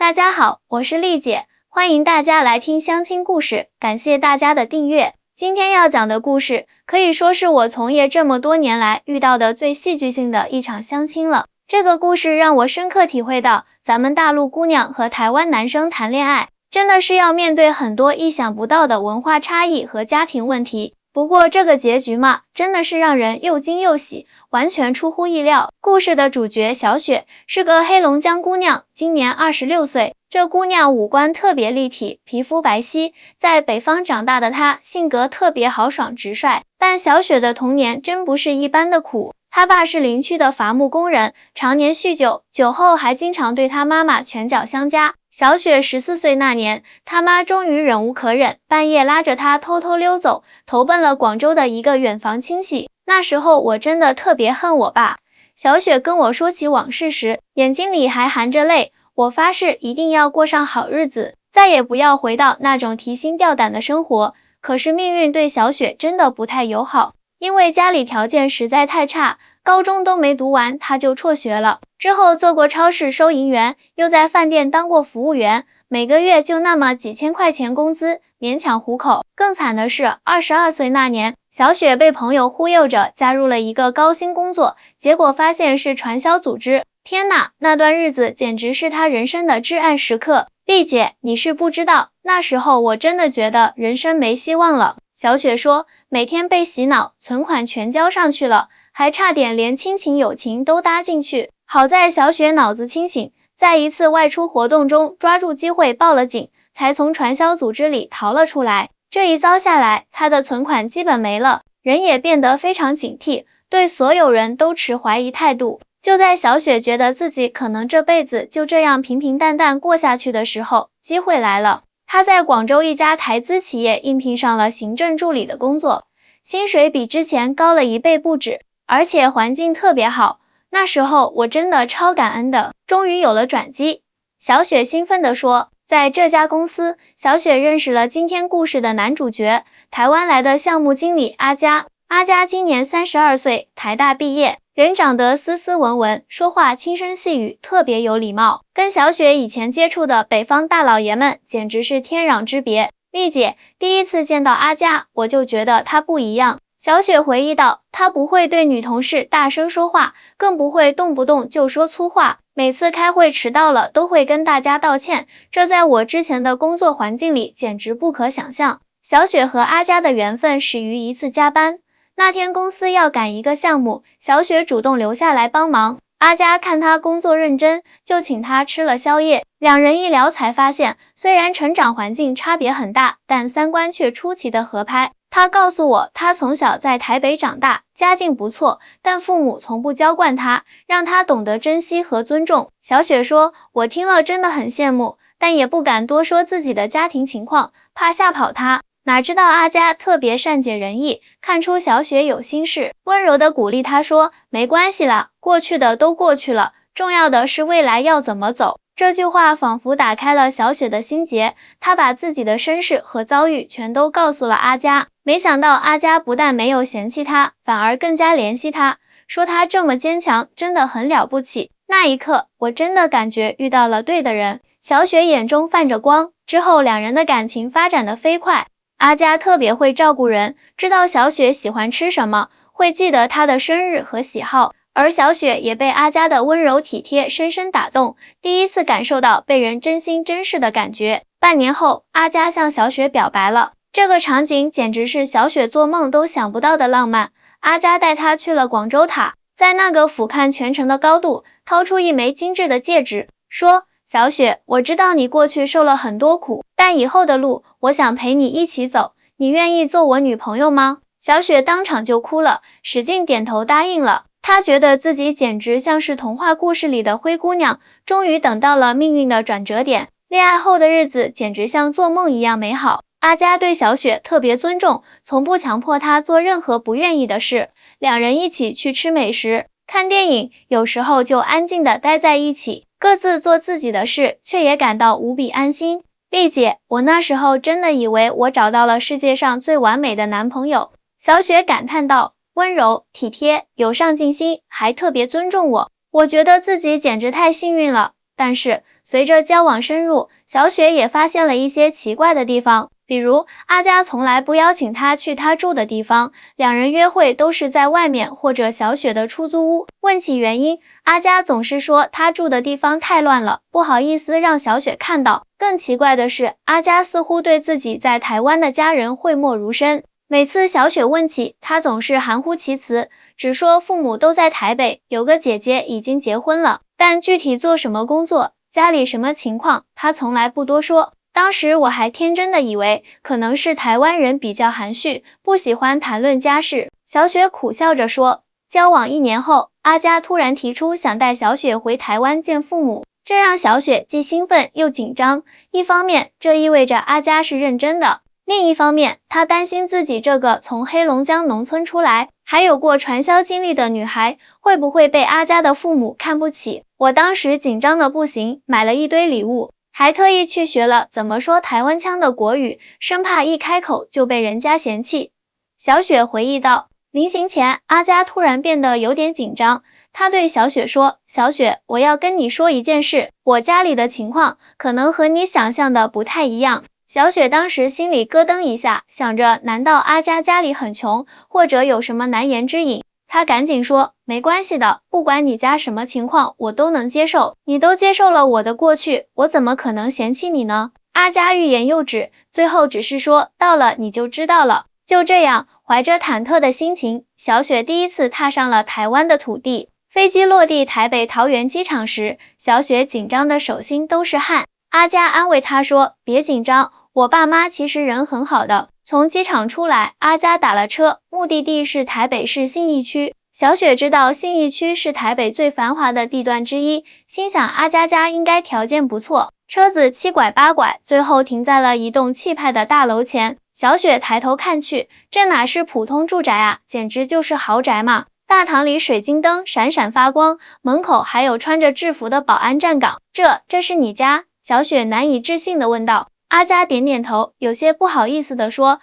大家好，我是丽姐，欢迎大家来听相亲故事，感谢大家的订阅。今天要讲的故事，可以说是我从业这么多年来遇到的最戏剧性的一场相亲了。这个故事让我深刻体会到，咱们大陆姑娘和台湾男生谈恋爱，真的是要面对很多意想不到的文化差异和家庭问题。不过这个结局嘛，真的是让人又惊又喜，完全出乎意料。故事的主角小雪是个黑龙江姑娘，今年26岁。这姑娘五官特别立体，皮肤白皙，在北方长大的她性格特别豪爽直率。但小雪的童年真不是一般的苦。她爸是林区的伐木工人，常年酗酒，酒后还经常对她妈妈拳脚相加。小雪14岁那年，她妈终于忍无可忍，半夜拉着她偷偷溜走，投奔了广州的一个远房亲戚。那时候我真的特别恨我爸。小雪跟我说起往事时，眼睛里还含着泪。我发誓一定要过上好日子，再也不要回到那种提心吊胆的生活。可是命运对小雪真的不太友好，因为家里条件实在太差，高中都没读完她就辍学了。之后做过超市收银员，又在饭店当过服务员，每个月就那么几千块钱工资，勉强糊口。更惨的是22岁那年，小雪被朋友忽悠着加入了一个高薪工作，结果发现是传销组织。天哪，那段日子简直是她人生的至暗时刻。丽姐，你是不知道，那时候我真的觉得人生没希望了。小雪说，每天被洗脑，存款全交上去了，还差点连亲情友情都搭进去。好在小雪脑子清醒，在一次外出活动中抓住机会报了警，才从传销组织里逃了出来。这一遭下来，她的存款基本没了，人也变得非常警惕，对所有人都持怀疑态度。就在小雪觉得自己可能这辈子就这样平平淡淡过下去的时候，机会来了。她在广州一家台资企业应聘上了行政助理的工作，薪水比之前高了1倍不止，而且环境特别好。那时候我真的超感恩的，终于有了转机。小雪兴奋地说，在这家公司，小雪认识了今天故事的男主角，台湾来的项目经理阿佳。阿佳今年32岁，台大毕业，人长得斯斯文文，说话轻声细语，特别有礼貌，跟小雪以前接触的北方大老爷们简直是天壤之别。丽姐，第一次见到阿佳，我就觉得他不一样。小雪回忆道，他不会对女同事大声说话，更不会动不动就说粗话，每次开会迟到了都会跟大家道歉，这在我之前的工作环境里简直不可想象。小雪和阿佳的缘分始于一次加班。那天公司要赶一个项目，小雪主动留下来帮忙。阿佳看她工作认真，就请她吃了宵夜。两人一聊才发现，虽然成长环境差别很大，但三观却出奇的合拍。她告诉我，她从小在台北长大，家境不错，但父母从不娇惯她，让她懂得珍惜和尊重。小雪说，我听了真的很羡慕，但也不敢多说自己的家庭情况，怕吓跑她。哪知道阿佳特别善解人意，看出小雪有心事，温柔地鼓励她说，没关系啦，过去的都过去了，重要的是未来要怎么走。这句话仿佛打开了小雪的心结，她把自己的身世和遭遇全都告诉了阿佳。没想到阿佳不但没有嫌弃她，反而更加怜惜她，说她这么坚强，真的很了不起。那一刻，我真的感觉遇到了对的人。小雪眼中泛着光，之后两人的感情发展得飞快。阿佳特别会照顾人，知道小雪喜欢吃什么，会记得她的生日和喜好，而小雪也被阿佳的温柔体贴深深打动，第一次感受到被人真心珍视的感觉。半年后，阿佳向小雪表白了，这个场景简直是小雪做梦都想不到的浪漫。阿佳带她去了广州塔，在那个俯瞰全城的高度，掏出一枚精致的戒指，说，小雪，我知道你过去受了很多苦，但以后的路，我想陪你一起走，你愿意做我女朋友吗？小雪当场就哭了，使劲点头答应了。她觉得自己简直像是童话故事里的灰姑娘，终于等到了命运的转折点。恋爱后的日子简直像做梦一样美好。阿佳对小雪特别尊重，从不强迫她做任何不愿意的事。两人一起去吃美食，看电影，有时候就安静地待在一起，各自做自己的事，却也感到无比安心。丽姐，我那时候真的以为我找到了世界上最完美的男朋友。小雪感叹道，温柔、体贴、有上进心，还特别尊重我。我觉得自己简直太幸运了。但是随着交往深入，小雪也发现了一些奇怪的地方，比如阿佳从来不邀请她去她住的地方，两人约会都是在外面或者小雪的出租屋。问起原因，阿佳总是说她住的地方太乱了，不好意思让小雪看到。更奇怪的是，阿佳似乎对自己在台湾的家人讳莫如深，每次小雪问起，她总是含糊其辞，只说父母都在台北，有个姐姐已经结婚了，但具体做什么工作，家里什么情况，她从来不多说。当时我还天真的以为可能是台湾人比较含蓄，不喜欢谈论家事。小雪苦笑着说，交往1年后，阿佳突然提出想带小雪回台湾见父母，这让小雪既兴奋又紧张。一方面，这意味着阿佳是认真的，另一方面，她担心自己这个从黑龙江农村出来，还有过传销经历的女孩，会不会被阿佳的父母看不起。我当时紧张的不行，买了一堆礼物，还特意去学了怎么说台湾腔的国语，生怕一开口就被人家嫌弃。小雪回忆道，临行前，阿佳突然变得有点紧张，她对小雪说，小雪，我要跟你说一件事，我家里的情况可能和你想象的不太一样。小雪当时心里咯噔一下，想着难道阿佳家里很穷，或者有什么难言之隐。她赶紧说，没关系的，不管你家什么情况，我都能接受，你都接受了我的过去，我怎么可能嫌弃你呢？阿佳欲言又止，最后只是说，到了你就知道了。就这样，怀着忐忑的心情，小雪第一次踏上了台湾的土地。飞机落地台北桃园机场时，小雪紧张的手心都是汗。阿佳安慰她说，别紧张，我爸妈其实人很好的。从机场出来，阿佳打了车，目的地是台北市信义区。小雪知道信义区是台北最繁华的地段之一，心想阿佳家应该条件不错。车子7拐8拐，最后停在了一栋气派的大楼前。小雪抬头看去，这哪是普通住宅啊，简直就是豪宅嘛！大堂里水晶灯闪闪发光，门口还有穿着制服的保安站岗。这是你家？小雪难以置信地问道。阿佳点点头，有些不好意思地说，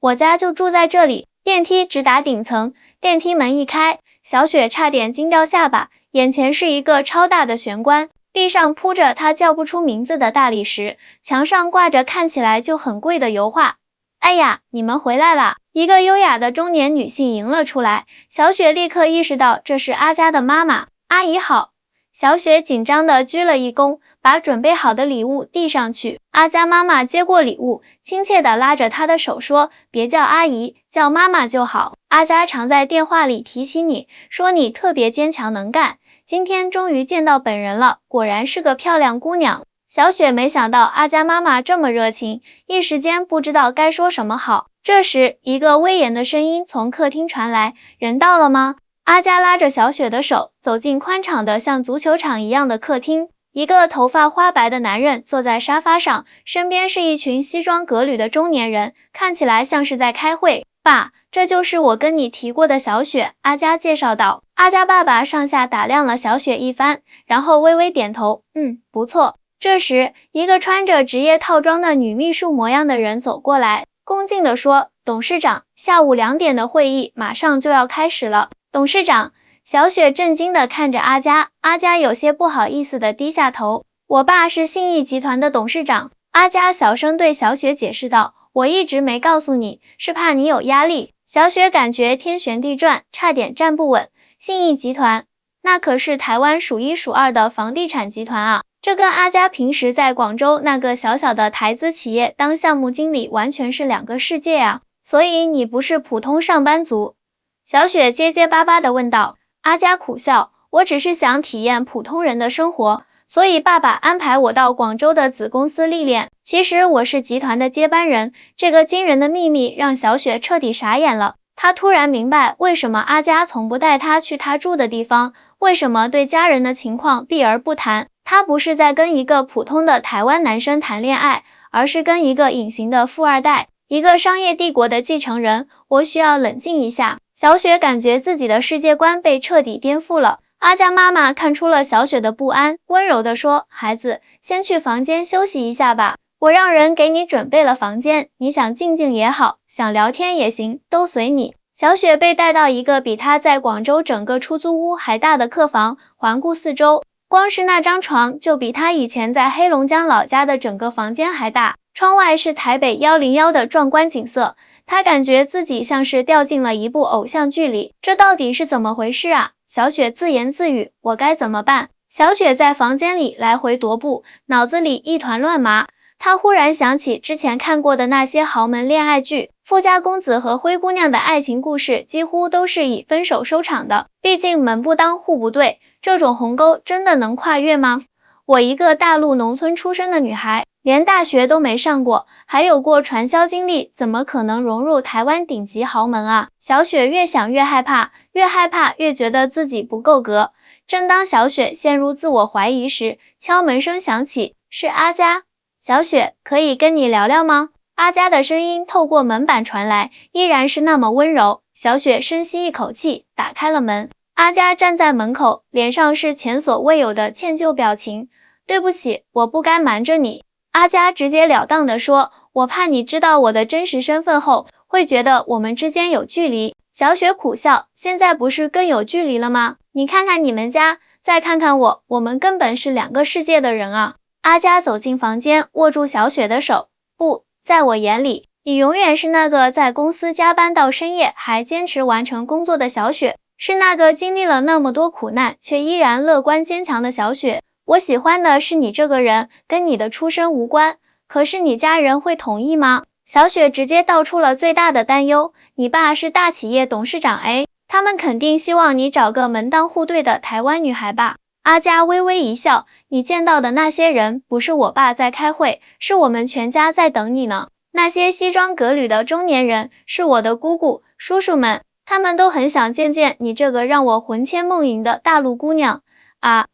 我家就住在这里，电梯直达顶层。电梯门一开，小雪差点惊掉下巴，眼前是一个超大的玄关，地上铺着她叫不出名字的大理石，墙上挂着看起来就很贵的油画。哎呀，你们回来啦！一个优雅的中年女性迎了出来，小雪立刻意识到这是阿佳的妈妈。阿姨好。小雪紧张地鞠了一躬，把准备好的礼物递上去。阿佳妈妈接过礼物，亲切地拉着她的手说，别叫阿姨，叫妈妈就好。阿佳常在电话里提起你，说你特别坚强能干，今天终于见到本人了，果然是个漂亮姑娘。小雪没想到阿佳妈妈这么热情，一时间不知道该说什么好。这时，一个威严的声音从客厅传来，人到了吗？阿佳拉着小雪的手，走进宽敞的像足球场一样的客厅。一个头发花白的男人坐在沙发上，身边是一群西装革履的中年人，看起来像是在开会。爸，这就是我跟你提过的小雪，阿佳介绍道。阿佳爸爸上下打量了小雪一番，然后微微点头，不错。这时，一个穿着职业套装的女秘书模样的人走过来，恭敬地说，董事长，下午2点的会议马上就要开始了。董事长。小雪震惊地看着阿佳，阿佳有些不好意思地低下头。我爸是信义集团的董事长。阿佳小声对小雪解释道，我一直没告诉你，是怕你有压力。小雪感觉天旋地转，差点站不稳。信义集团，那可是台湾数1数2的房地产集团啊，这跟阿佳平时在广州那个小小的台资企业当项目经理完全是2个世界啊。所以你不是普通上班族？小雪结结巴巴地问道。阿佳苦笑，我只是想体验普通人的生活，所以爸爸安排我到广州的子公司历练。其实我是集团的接班人。这个惊人的秘密让小雪彻底傻眼了。她突然明白为什么阿佳从不带她去她住的地方，为什么对家人的情况避而不谈。她不是在跟一个普通的台湾男生谈恋爱，而是跟一个隐形的富二代，一个商业帝国的继承人。我需要冷静一下。小雪感觉自己的世界观被彻底颠覆了。阿佳妈妈看出了小雪的不安，温柔地说，孩子，先去房间休息一下吧，我让人给你准备了房间，你想静静也好，想聊天也行，都随你。小雪被带到一个比她在广州整个出租屋还大的客房，环顾四周，光是那张床就比他以前在黑龙江老家的整个房间还大，窗外是台北101的壮观景色，他感觉自己像是掉进了一部偶像剧里，这到底是怎么回事啊？小雪自言自语，我该怎么办？小雪在房间里来回踱步，脑子里一团乱麻。她忽然想起之前看过的那些豪门恋爱剧，富家公子和灰姑娘的爱情故事几乎都是以分手收场的，毕竟门不当户不对，这种鸿沟真的能跨越吗？我一个大陆农村出身的女孩，连大学都没上过，还有过传销经历，怎么可能融入台湾顶级豪门啊？小雪越想越害怕，越害怕越觉得自己不够格。正当小雪陷入自我怀疑时，敲门声响起，是阿佳。小雪，可以跟你聊聊吗？阿佳的声音透过门板传来，依然是那么温柔。小雪深吸一口气，打开了门。阿佳站在门口，脸上是前所未有的歉疚表情。对不起，我不该瞒着你。阿佳直截了当地说，我怕你知道我的真实身份后，会觉得我们之间有距离。小雪苦笑，现在不是更有距离了吗？你看看你们家，再看看我，我们根本是两个世界的人啊。阿佳走进房间，握住小雪的手。不，在我眼里，你永远是那个在公司加班到深夜还坚持完成工作的小雪，是那个经历了那么多苦难却依然乐观坚强的小雪。我喜欢的是你这个人，跟你的出身无关。可是你家人会同意吗？小雪直接道出了最大的担忧。你爸是大企业董事长 A， 他们肯定希望你找个门当户对的台湾女孩吧。阿佳微微一笑，你见到的那些人不是我爸在开会，是我们全家在等你呢。那些西装革履的中年人是我的姑姑、叔叔们，他们都很想见见你这个让我魂牵梦萦的大陆姑娘。啊，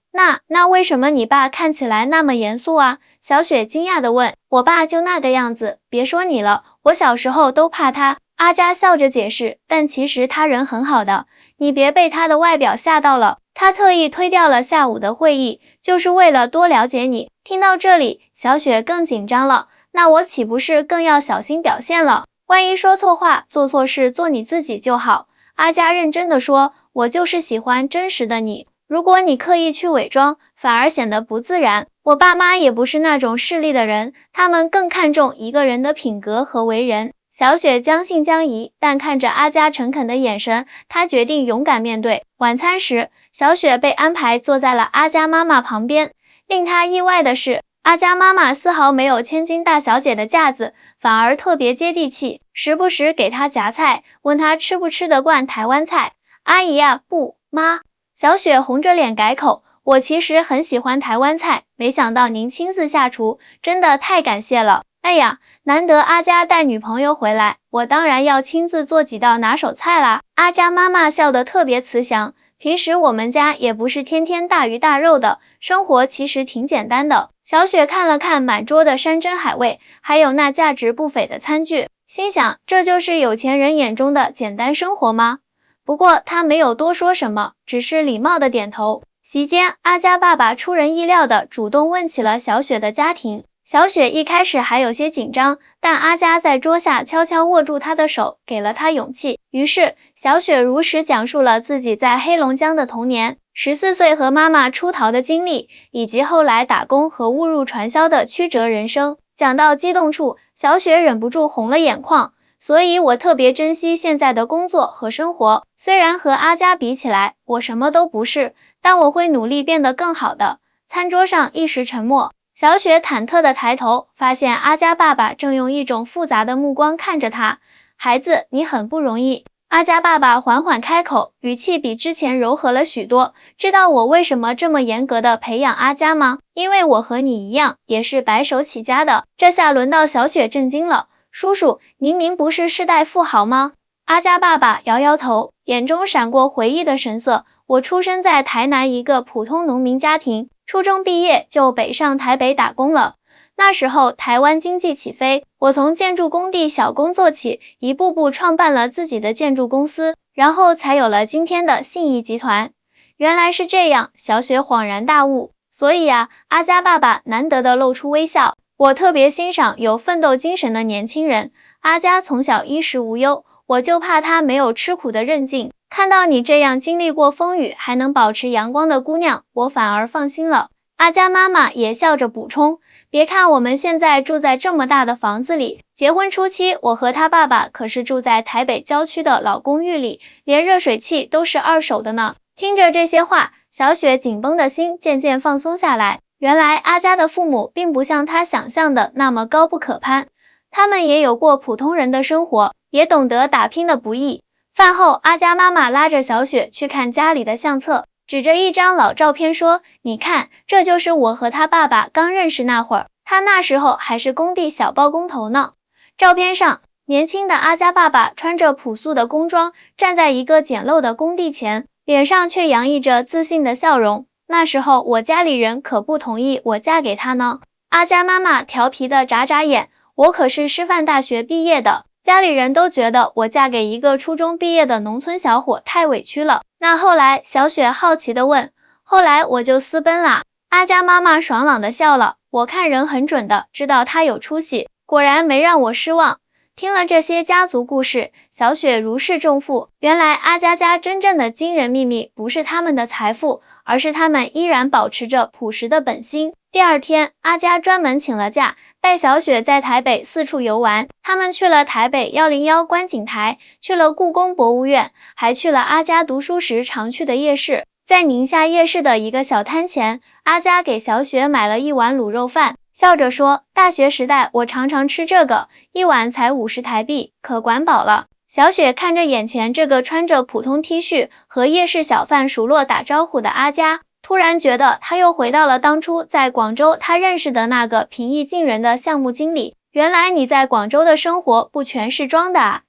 那为什么你爸看起来那么严肃啊？小雪惊讶地问。我爸就那个样子，别说你了，我小时候都怕他。阿佳笑着解释，但其实他人很好的，你别被他的外表吓到了。他特意推掉了下午的会议，就是为了多了解你。听到这里，小雪更紧张了。那我岂不是更要小心表现了？万一说错话、做错事，做你自己就好。阿佳认真地说，我就是喜欢真实的你。如果你刻意去伪装，反而显得不自然。我爸妈也不是那种势利的人，他们更看重一个人的品格和为人。小雪将信将疑，但看着阿佳诚恳的眼神，她决定勇敢面对。晚餐时，小雪被安排坐在了阿佳妈妈旁边。令她意外的是，阿佳妈妈丝毫没有千金大小姐的架子，反而特别接地气，时不时给她夹菜，问她吃不吃得惯台湾菜。阿姨啊，不，妈。小雪红着脸改口，我其实很喜欢台湾菜，没想到您亲自下厨，真的太感谢了。哎呀，难得阿佳带女朋友回来，我当然要亲自做几道拿手菜啦。阿佳妈妈笑得特别慈祥，平时我们家也不是天天大鱼大肉的，生活其实挺简单的。小雪看了看满桌的山珍海味，还有那价值不菲的餐具，心想这就是有钱人眼中的简单生活吗？不过她没有多说什么，只是礼貌的点头。席间，阿佳爸爸出人意料的主动问起了小雪的家庭。小雪一开始还有些紧张，但阿佳在桌下悄悄握住她的手，给了她勇气。于是，小雪如实讲述了自己在黑龙江的童年，14岁和妈妈出逃的经历，以及后来打工和误入传销的曲折人生。讲到激动处，小雪忍不住红了眼眶。所以我特别珍惜现在的工作和生活，虽然和阿佳比起来，我什么都不是，但我会努力变得更好的。餐桌上一时沉默。小雪忐忑地抬头，发现阿佳爸爸正用一种复杂的目光看着她。孩子，你很不容易。阿佳爸爸缓缓开口，语气比之前柔和了许多。知道我为什么这么严格地培养阿佳吗？因为我和你一样，也是白手起家的。这下轮到小雪震惊了。叔叔，您不是世代富豪吗？阿佳爸爸摇摇头，眼中闪过回忆的神色。我出生在台南一个普通农民家庭，初中毕业就北上台北打工了。那时候台湾经济起飞，我从建筑工地小工做起，一步步创办了自己的建筑公司，然后才有了今天的信义集团。原来是这样，小雪恍然大悟。所以啊，阿佳爸爸难得的露出微笑。我特别欣赏有奋斗精神的年轻人。阿佳从小衣食无忧，我就怕他没有吃苦的韧劲。看到你这样经历过风雨还能保持阳光的姑娘，我反而放心了。阿佳妈妈也笑着补充，别看我们现在住在这么大的房子里，结婚初期我和他爸爸可是住在台北郊区的老公寓里，连热水器都是二手的呢。听着这些话，小雪紧绷的心渐渐放松下来。原来阿佳的父母并不像她想象的那么高不可攀，他们也有过普通人的生活，也懂得打拼的不易。饭后，阿佳妈妈拉着小雪去看家里的相册，指着一张老照片说，你看，这就是我和他爸爸刚认识那会儿，他那时候还是工地小包工头呢。照片上，年轻的阿佳爸爸穿着朴素的工装，站在一个简陋的工地前，脸上却洋溢着自信的笑容。那时候我家里人可不同意我嫁给他呢。阿佳妈妈调皮地眨眨眼，我可是师范大学毕业的，家里人都觉得我嫁给一个初中毕业的农村小伙太委屈了。那后来，小雪好奇地问，后来我就私奔啦。阿佳妈妈爽朗地笑了，我看人很准的，知道他有出息，果然没让我失望。听了这些家族故事，小雪如释重负，原来阿佳家真正的惊人秘密不是他们的财富，而是他们依然保持着朴实的本心。第二天，阿佳专门请了假，带小雪在台北四处游玩。他们去了台北101观景台，去了故宫博物院，还去了阿佳读书时常去的夜市。在宁夏夜市的一个小摊前，阿佳给小雪买了一碗卤肉饭，笑着说，大学时代我常常吃这个，一碗才50台币，可管饱了。小雪看着眼前这个穿着普通 T 恤和夜市小贩熟络打招呼的阿佳，突然觉得他又回到了当初在广州他认识的那个平易近人的项目经理。原来你在广州的生活不全是装的啊？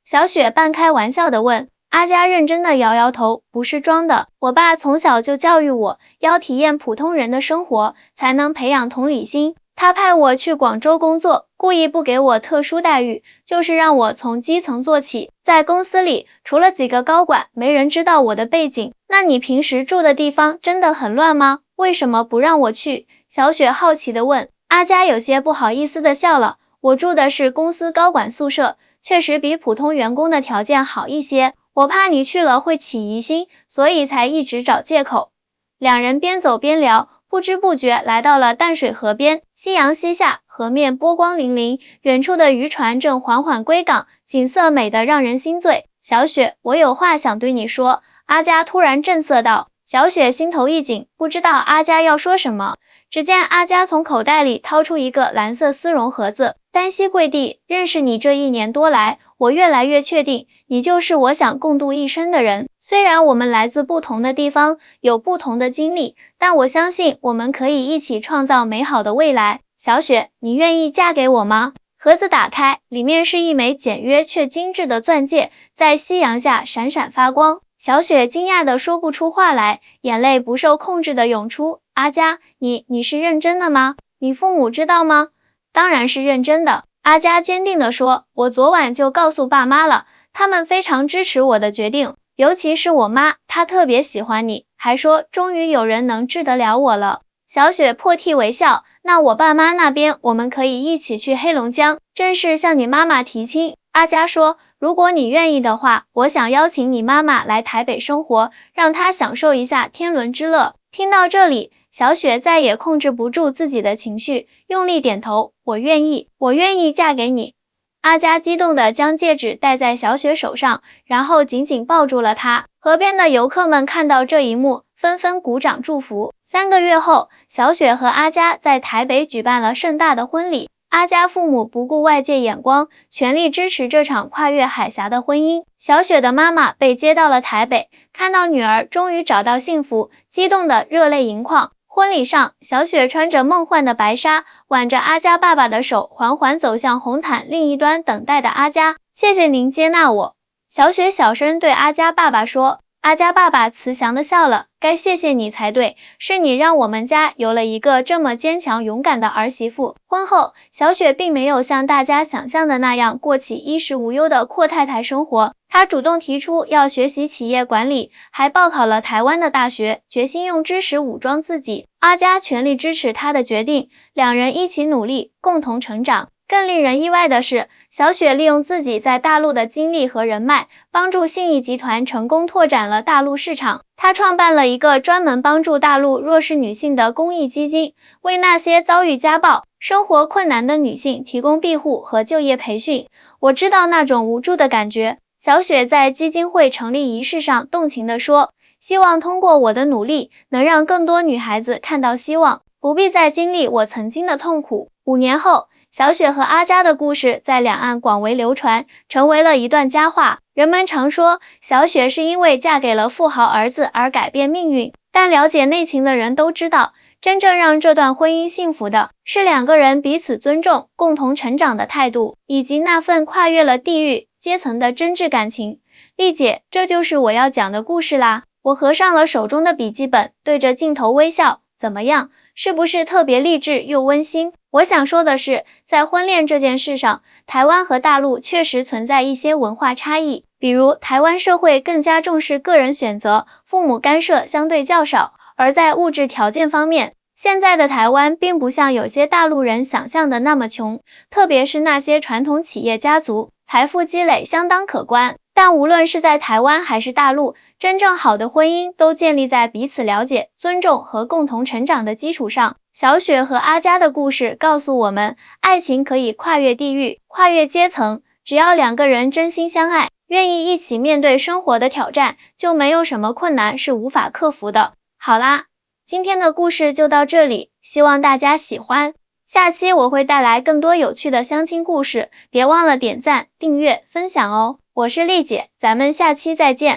小雪半开玩笑地问。阿佳认真地摇摇头，不是装的，我爸从小就教育我要体验普通人的生活，才能培养同理心。他派我去广州工作，故意不给我特殊待遇，就是让我从基层做起。在公司里，除了几个高管，没人知道我的背景。那你平时住的地方真的很乱吗？为什么不让我去？小雪好奇地问。阿佳有些不好意思地笑了，我住的是公司高管宿舍，确实比普通员工的条件好一些，我怕你去了会起疑心，所以才一直找借口。两人边走边聊，不知不觉来到了淡水河边，夕阳西下，河面波光粼粼，远处的渔船正缓缓归港，景色美得让人心醉。小雪，我有话想对你说。阿佳突然震色道。小雪心头一紧，不知道阿佳要说什么。只见阿佳从口袋里掏出一个蓝色丝绒盒子，单膝跪地，认识你这1年多来，我越来越确定，你就是我想共度一生的人。虽然我们来自不同的地方，有不同的经历，但我相信我们可以一起创造美好的未来。小雪，你愿意嫁给我吗？盒子打开，里面是一枚简约却精致的钻戒，在夕阳下闪闪发光。小雪惊讶地说不出话来，眼泪不受控制地涌出。阿佳，你是认真的吗？你父母知道吗？当然是认真的。阿佳坚定地说，我昨晚就告诉爸妈了，他们非常支持我的决定，尤其是我妈，她特别喜欢你，还说终于有人能治得了我了。小雪破涕为笑，那我爸妈那边我们可以一起去黑龙江，正式向你妈妈提亲。阿佳说，如果你愿意的话，我想邀请你妈妈来台北生活，让她享受一下天伦之乐。听到这里，小雪再也控制不住自己的情绪，用力点头，我愿意，我愿意嫁给你。阿佳激动地将戒指戴在小雪手上，然后紧紧抱住了她。河边的游客们看到这一幕，纷纷鼓掌祝福。3个月后，小雪和阿佳在台北举办了盛大的婚礼。阿佳父母不顾外界眼光，全力支持这场跨越海峡的婚姻。小雪的妈妈被接到了台北，看到女儿终于找到幸福，激动得热泪盈眶。婚礼上，小雪穿着梦幻的白纱，挽着阿佳爸爸的手，缓缓走向红毯另一端等待的阿佳。谢谢您接纳我。小雪小声对阿佳爸爸说。阿佳爸爸慈祥地笑了，该谢谢你才对，是你让我们家有了一个这么坚强勇敢的儿媳妇。婚后，小雪并没有像大家想象的那样过起衣食无忧的阔太太生活，她主动提出要学习企业管理，还报考了台湾的大学，决心用知识武装自己。阿佳全力支持她的决定，两人一起努力，共同成长。更令人意外的是，小雪利用自己在大陆的经历和人脉，帮助信义集团成功拓展了大陆市场。她创办了一个专门帮助大陆弱势女性的公益基金，为那些遭遇家暴、生活困难的女性提供庇护和就业培训。我知道那种无助的感觉。小雪在基金会成立仪式上动情地说，希望通过我的努力，能让更多女孩子看到希望，不必再经历我曾经的痛苦。5年后，小雪和阿佳的故事在两岸广为流传，成为了一段佳话。人们常说，小雪是因为嫁给了富豪儿子而改变命运，但了解内情的人都知道，真正让这段婚姻幸福的，是2个人彼此尊重、共同成长的态度，以及那份跨越了地域、阶层的真挚感情。丽姐，这就是我要讲的故事啦。我合上了手中的笔记本，对着镜头微笑。怎么样？是不是特别励志又温馨？我想说的是，在婚恋这件事上，台湾和大陆确实存在一些文化差异，比如台湾社会更加重视个人选择，父母干涉相对较少，而在物质条件方面，现在的台湾并不像有些大陆人想象的那么穷，特别是那些传统企业家族，财富积累相当可观。但无论是在台湾还是大陆，真正好的婚姻都建立在彼此了解、尊重和共同成长的基础上。小雪和阿佳的故事告诉我们，爱情可以跨越地域、跨越阶层，只要2个人真心相爱，愿意一起面对生活的挑战，就没有什么困难是无法克服的。好啦，今天的故事就到这里，希望大家喜欢。下期我会带来更多有趣的相亲故事，别忘了点赞、订阅、分享哦。我是丽姐，咱们下期再见。